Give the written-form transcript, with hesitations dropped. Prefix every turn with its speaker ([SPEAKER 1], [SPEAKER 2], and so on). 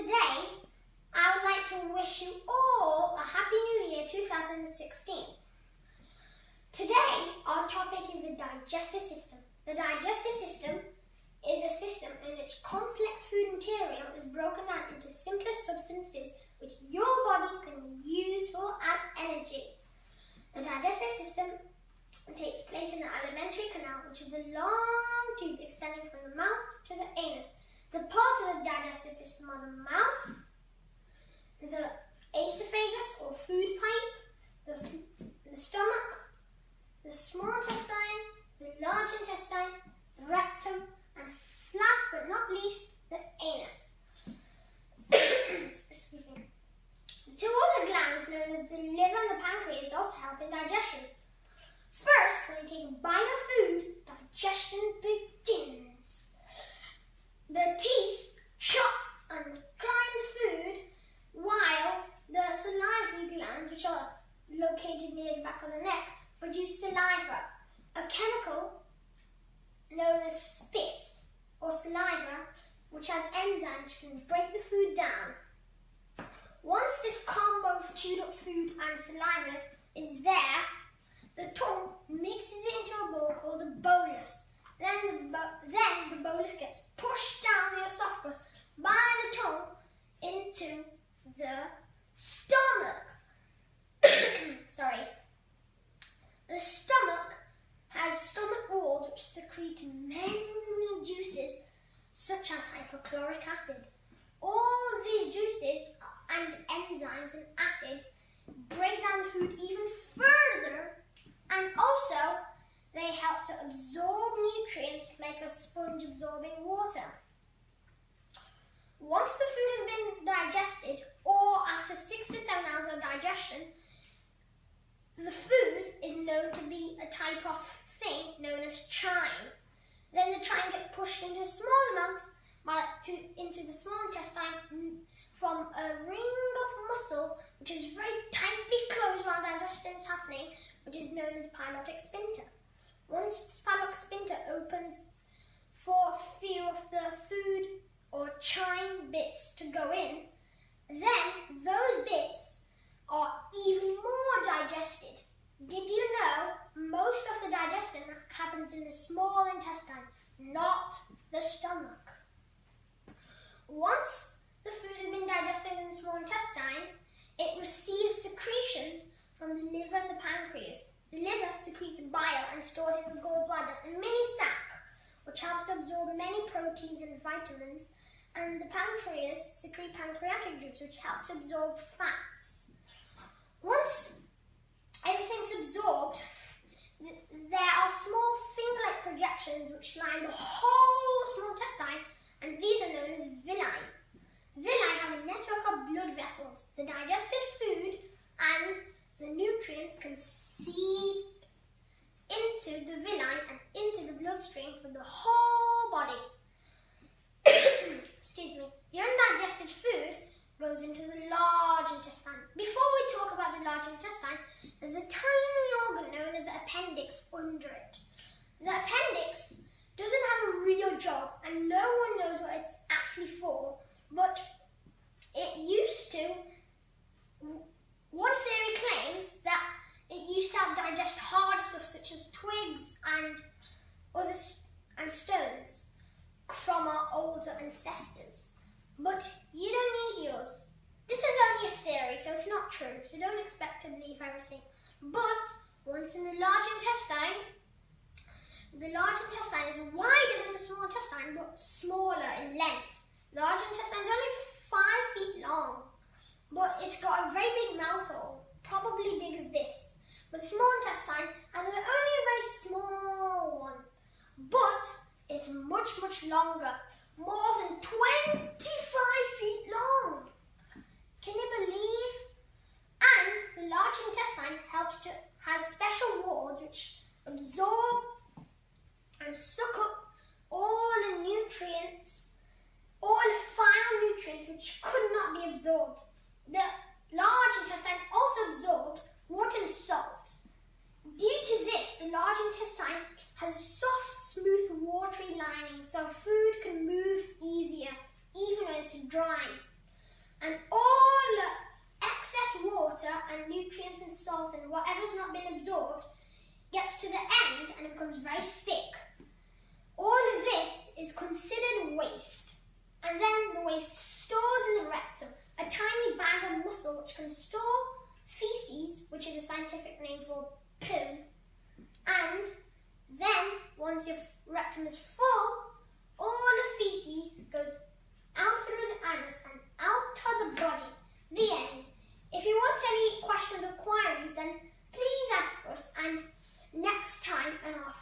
[SPEAKER 1] today I would like to wish you all a Happy New Year 2016. Today our topic is the digestive system. The digestive system is a system in which complex food material is broken down into simpler substances which your body can use as energy. The digestive system takes place in the alimentary canal, which is a long tube extending from the mouth to the anus. The parts of the digestive system are the mouth, the esophagus or food pipe, the stomach, the small intestine, the large intestine, the rectum, and last but not least, the anus. Excuse me. Two other glands known as the liver and the pancreas also help in digestion. First, when you take a bite of food, digestion begins. The teeth chop and grind the food, while the salivary glands, which are located near the back of the neck, produce saliva, a chemical known as spit or saliva, which has enzymes which can break the food down. Once this combo of chewed up food and saliva is there, the tongue mixes it into a ball called a bolus. Then the bolus gets pushed down the esophagus by the tongue into the stomach. Sorry. The stomach has stomach walls which secrete many juices such as hypochloric acid. All these juices and enzymes and acids break down the food even further, and also they help to absorb nutrients like a sponge absorbing water. Once the food has been digested, or after 6 to 7 hours of digestion, the food is known to be a type of thing known as chyme. Then the chyme gets pushed into small amounts into the small intestine from a ring of muscle which is very tightly closed while digestion is happening, which is known as the pylotic sphincter. Once the pylotic sphincter opens for fear of the food or chyme bits to go in, then those bits are even more digested. Did you know most of the digestion happens in the small intestine, not the stomach? Once the food has been digested in the small intestine, it receives secretions from the liver and the pancreas. The liver secretes bile and stores in the gallbladder a mini sac, which helps absorb many proteins and vitamins, and the pancreas secrete pancreatic juice, which helps absorb fats. Once everything's absorbed, there are small finger-like projections which line the whole small intestine, and these are known as villi. Villi have a network of blood vessels. The digested food and the nutrients can seep into the villi and into the bloodstream for the whole body. Excuse me. The undigested food goes into the large intestine. Before we talk about the large intestine, there's a tiny organ known as the appendix under it. The appendix doesn't have a real job and no one knows what it's actually for, but it used to. One theory claims that it used to digest hard stuff such as twigs and stones from our older ancestors. But you don't need yours. This is only a theory, so it's not true, so don't expect to believe everything. But once in the large intestine is wider than the small intestine but smaller in length. The large intestine is only 5 feet long, but it's got a very big mouth hole, probably big as this. But the small intestine has only a very small one, but it's much, much longer, more than 25 feet long. Can you believe? And the large intestine has special walls which absorb and suck up all the nutrients, all the final nutrients which could not be absorbed. The large intestine also absorbs water and salt. Due to this, the large intestine has a soft, smooth, watery lining, so food can move easier, even when it's dry. and all excess water and nutrients and salt and whatever's not been absorbed gets to the end and it becomes very thick. All of this is considered waste, and then the waste stores in the rectum, a tiny bag of muscle which can store feces, which is a scientific name for poo, and then once your rectum is full, all the feces goes out through the anus and out to the body. The end. If you want any questions or queries, then please ask us, and next time in our